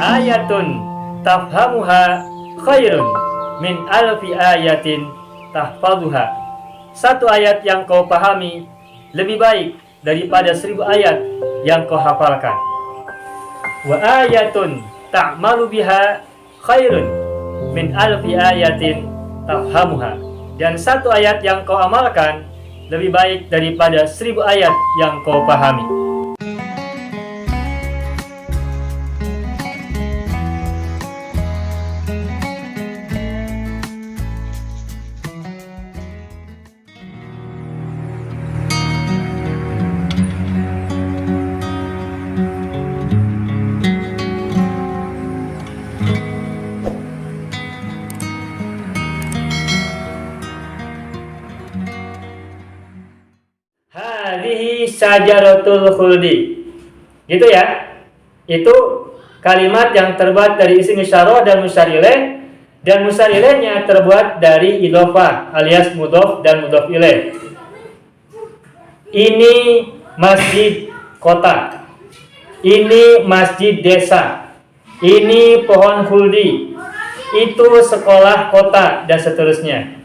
ayatun tafhamuha khairun min alfi ayatin tahfaduha. Satu ayat yang kau pahami lebih baik daripada 1000 ayat yang kau hafalkan. Wa ayatun ta'malu biha khairun min alfi ayatin tafhamuha. Dan satu ayat yang kau amalkan lebih baik daripada 1000 ayat yang kau pahami. Hadhihi syajaratul khuldi. Gitu ya. Itu kalimat yang terbuat dari isim isyarah dan musyar ilaih, dan musyar ilaihnya terbuat dari idhofah alias mudhof dan mudhof ilaih. Ini masjid kota. Ini masjid desa. Ini pohon khuldi. Itu sekolah kota dan seterusnya.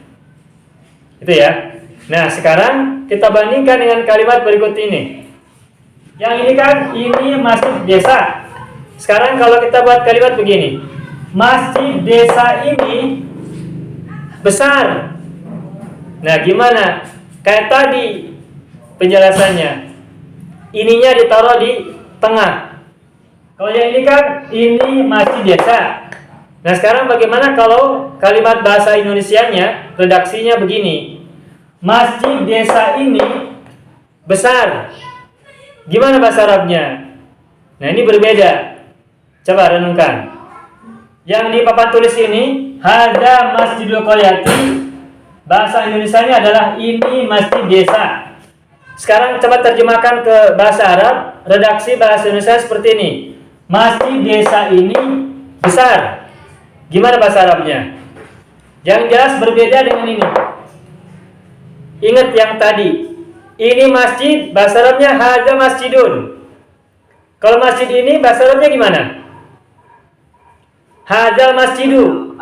Itu ya. Nah, sekarang kita bandingkan dengan kalimat berikut ini. Yang ini kan, ini masjid desa. Sekarang kalau kita buat kalimat begini. Masjid desa ini besar. Nah, gimana? Kayak tadi penjelasannya. Ininya ditaruh di tengah. Kalau yang ini kan, ini masjid desa. Nah, sekarang bagaimana kalau kalimat bahasa Indonesianya, redaksinya begini. Masjid desa ini besar. Gimana bahasa Arabnya? Nah, ini berbeda. Coba renungkan. Yang di papan tulis ini, hadza masjidul qaryati. Bahasa Indonesianya adalah ini masjid desa. Sekarang coba terjemahkan ke bahasa Arab. Redaksi bahasa Indonesia seperti ini. Masjid desa ini besar. Gimana bahasa Arabnya? Yang jelas berbeda dengan ini. Ingat yang tadi. Ini masjid, bahasa Arabnya hadza masjidun. Kalau masjid ini bahasa Arabnya gimana? Hadzal masjidu.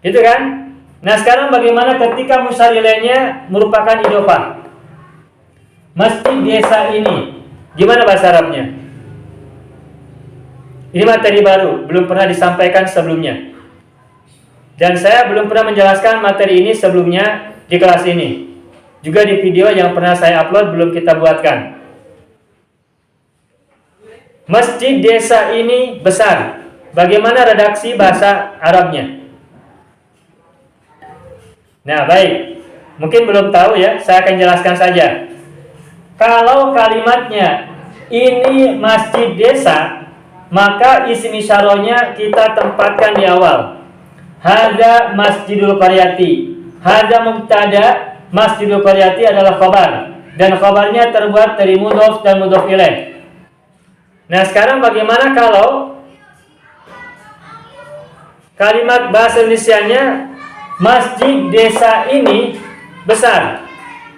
Gitu kan? Nah, sekarang bagaimana ketika musyar ilaihnya merupakan idhofah? Masjid desa ini. Gimana bahasa Arabnya? Ini materi baru, belum pernah disampaikan sebelumnya. Dan saya belum pernah menjelaskan materi ini sebelumnya di kelas ini. Juga di video yang pernah saya upload belum kita buatkan. Masjid desa ini besar. Bagaimana redaksi bahasa Arabnya? Nah, baik. Mungkin belum tahu ya, saya akan jelaskan saja. Kalau kalimatnya ini masjid desa, maka isim isyarahnya kita tempatkan di awal. Hadza masjidul qaryati. Hadza mubtada, masjidul qaryati adalah khabar, dan khabarnya terbuat dari mudhof dan mudhof ilaih. Nah, sekarang bagaimana kalau kalimat bahasa Indonesianya masjid desa ini besar?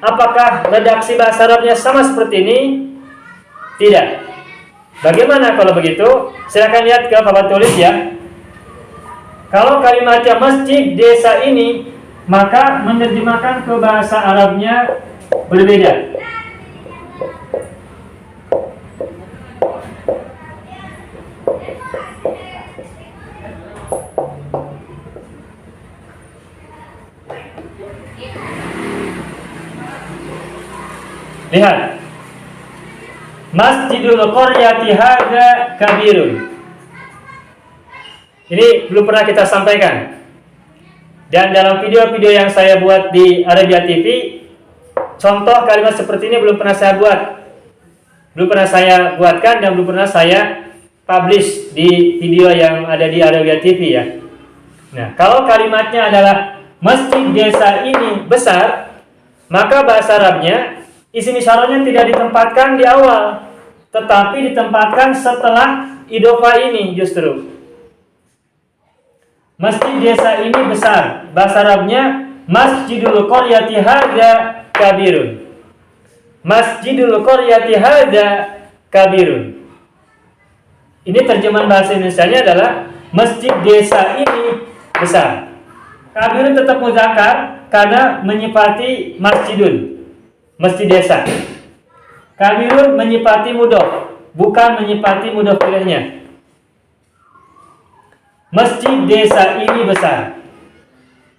Apakah redaksi bahasa Arabnya sama seperti ini? Tidak. Bagaimana kalau begitu? Silakan lihat ke papan tulis ya. Kalau kalimatnya masjid desa ini, maka menerjemahkan ke bahasa Arabnya berbeda. Lihat. Masjidul qaryati hadza kabirun. Ini belum pernah kita sampaikan. Dan dalam video-video yang saya buat di Arabia TV, contoh kalimat seperti ini belum pernah saya buat. Belum pernah saya buatkan dan belum pernah saya publish di video yang ada di Arabia TV ya. Nah, kalau kalimatnya adalah masjid desa ini besar, maka bahasa Arabnya isim isyarahnya tidak ditempatkan di awal, tetapi ditempatkan setelah idhofah ini justru. Masjid desa ini besar. Bahasa Arabnya Masjidul qaryati hadza kabirun. Masjidul qaryati hadza kabirun. Ini terjemahan bahasa Indonesianya adalah masjid desa ini besar. Kabirun tetap muzakkar karena menyifati masjidun, masjid desa. Kabirun menyifati mudhof, bukan menyifati mudhof ilaihnya. Masjid desa ini besar.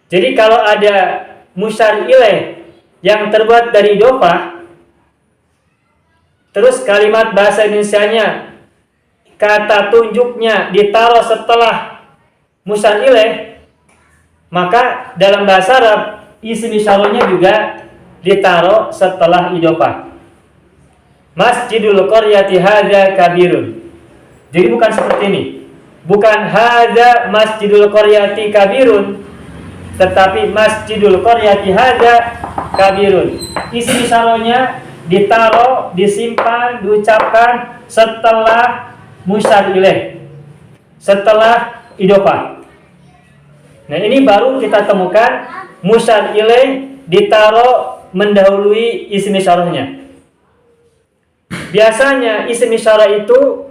Jadi kalau ada musyar ilaih yang terbuat dari idhofah, terus kalimat bahasa Indonesianya kata tunjuknya ditaruh setelah musyar ilaih, maka dalam bahasa Arab isim isyarahnya juga ditaruh setelah idhofah. Masjidul qaryati hadza kabirun. Jadi bukan seperti ini. Bukan hadza masjidul qaryati kabirun, tetapi masjidul qaryati hadza kabirun. Isim isyarahnya ditaruh, disimpan, diucapkan setelah musyar ilaih, setelah idhofah. Nah, ini baru kita temukan musyar ilaih ditaruh mendahului isim isyarahnya. Biasanya isim isyarah itu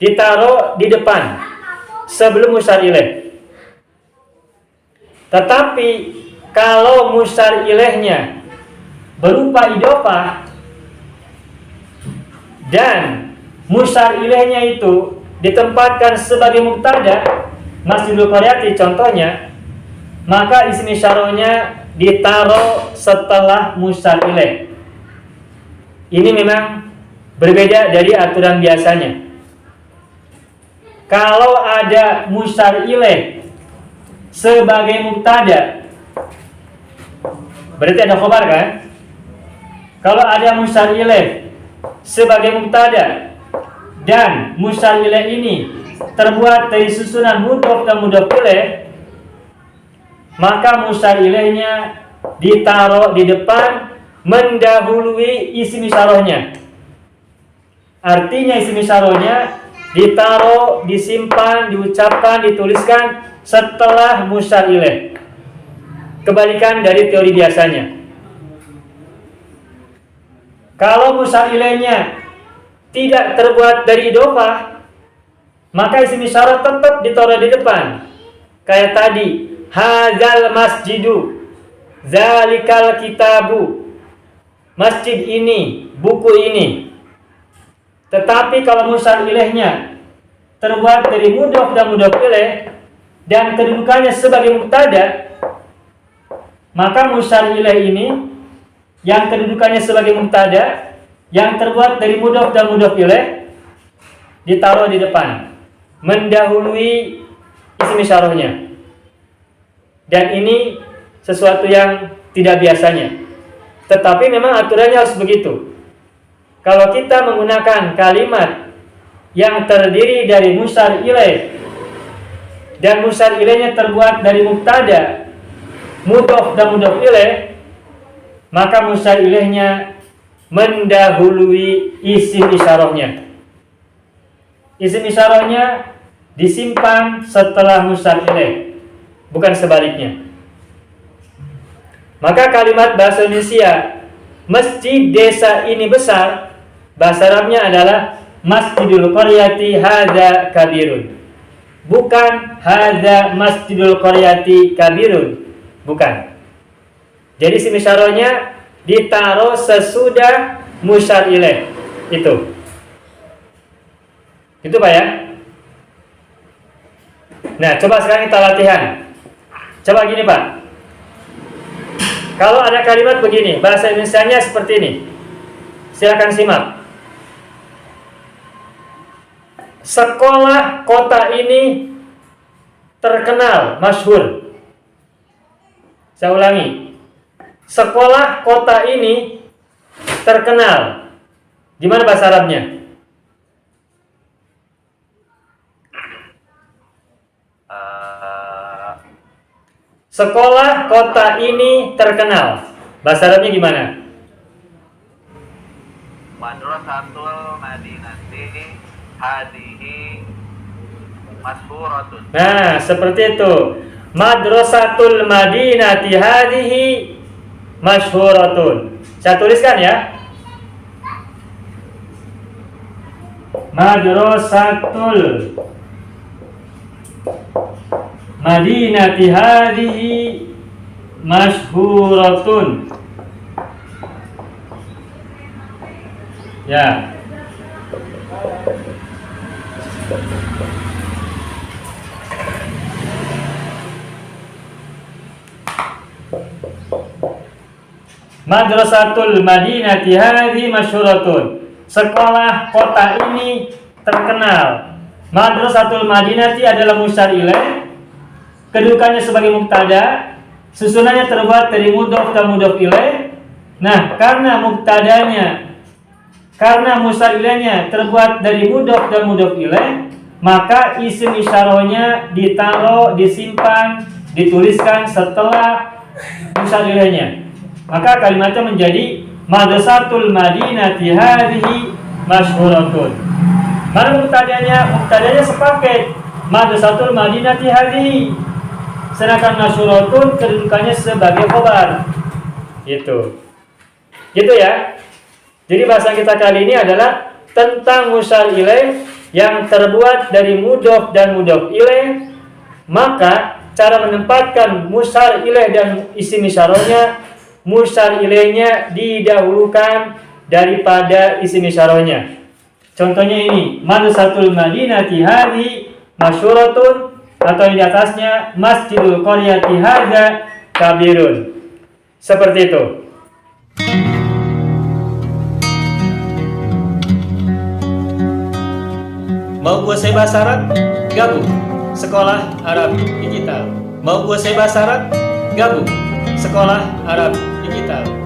ditaruh di depan sebelum musyar ilaih. Tetapi kalau musyar ilaihnya berupa idhofah dan musyar ilaihnya itu ditempatkan sebagai mubtada, masjidul qaryati contohnya, maka isim isyarahnya ditaruh setelah musyar ilaih. Ini memang berbeda dari aturan biasanya. Kalau ada musyar ilaih sebagai mubtada, berarti ada khobar kan? Kalau ada musyar ilaih sebagai mubtada dan musyar ilaih ini terbuat dari susunan mudhof dan mudhof ilaih, maka musyar ilaihnya ditaruh di depan mendahului isim isyarahnya. Artinya isim isyarahnya ditaruh, disimpan, diucapkan, dituliskan setelah musyar ilaih. Kebalikan dari teori biasanya. Kalau musyar ilaihnya tidak terbuat dari idhofah, maka isim isyarah tetap ditaruh di depan. Kayak tadi, hadzal masjidu, zalikal kitabu, masjid ini, buku ini. Tetapi kalau musyar ilaihnya terbuat dari mudhof dan mudhof ilaih dan kedudukannya sebagai mubtada, maka musyar ilaih ini yang kedudukannya sebagai mubtada yang terbuat dari mudhof dan mudhof ilaih ditaruh di depan mendahului isim isyarahnya. Dan ini sesuatu yang tidak biasanya. Tetapi memang aturannya harus begitu. Kalau kita menggunakan kalimat yang terdiri dari musyar ilaih dan musyar ilaihnya terbuat dari mubtada, mudhof dan mudhof ilaih, maka musyar ilaihnya mendahului isim isyarahnya. Isim isyarahnya disimpan setelah musyar ilaih, bukan sebaliknya. Maka kalimat bahasa Indonesia masjid desa ini besar, bahasa Arabnya adalah masjidul qaryati hadza kabirun. Bukan hadza masjidul qaryati kabirun. Bukan. Jadi isim isyarahnya ditaruh sesudah musyar ilaih. Itu Pak ya. Nah, coba sekarang kita latihan. Coba gini Pak. Kalau ada kalimat begini, bahasa Indonesianya seperti ini. Silakan simak. Sekolah kota ini terkenal, masyhur. Saya ulangi. Sekolah kota ini terkenal. Gimana bahasa Arabnya? Sekolah kota ini terkenal. Bahasa Arabnya gimana? Madrasatul Madinati hadihi masyhuratun. Nah, seperti itu. Madrasatul Madinati hadihi masyhuratun. Saya tuliskan ya. Madrasatul Madinati hadhihi masyhuratun. Ya. Madrasatul Madinati hadhihi masyhuratun. Sekolah kota ini terkenal. Madrasatul Madinati adalah musyar ilaih. Kedudukannya sebagai mubtada, susunannya terbuat dari mudhof dan mudhof ilaih. Nah, karena musyar ilaihnya terbuat dari mudhof dan mudhof ilaih, maka isim isyarahnya disimpan, dituliskan setelah musyar ilaihnya. Maka kalimatnya menjadi Madrasatul Madinati hadhihi masyhuratun. Mana mubtadanya? Mubtadanya sepaket, Madrasatul Madinati hadhihi. Sedangkan masyhuratun kedudukannya sebagai khabar. Gitu ya. Jadi bahasa kita kali ini adalah tentang musyar ilaih yang terbuat dari mudhof dan mudhof ilaih. Maka cara menempatkan musyar ilaih dan isim isyarahnya, musyar ilaihnya didahulukan daripada isim isyarahnya. Contohnya ini, Madrasatul Madinati hadhihi masyhuratun, atau yang di atasnya Masjidul Qaryati hadza kabirun. Seperti itu. Mau kuasai bahasa Arab? Gabung Sekolah Arab Digital. Mau kuasai bahasa Arab? Gabung Sekolah Arab Digital.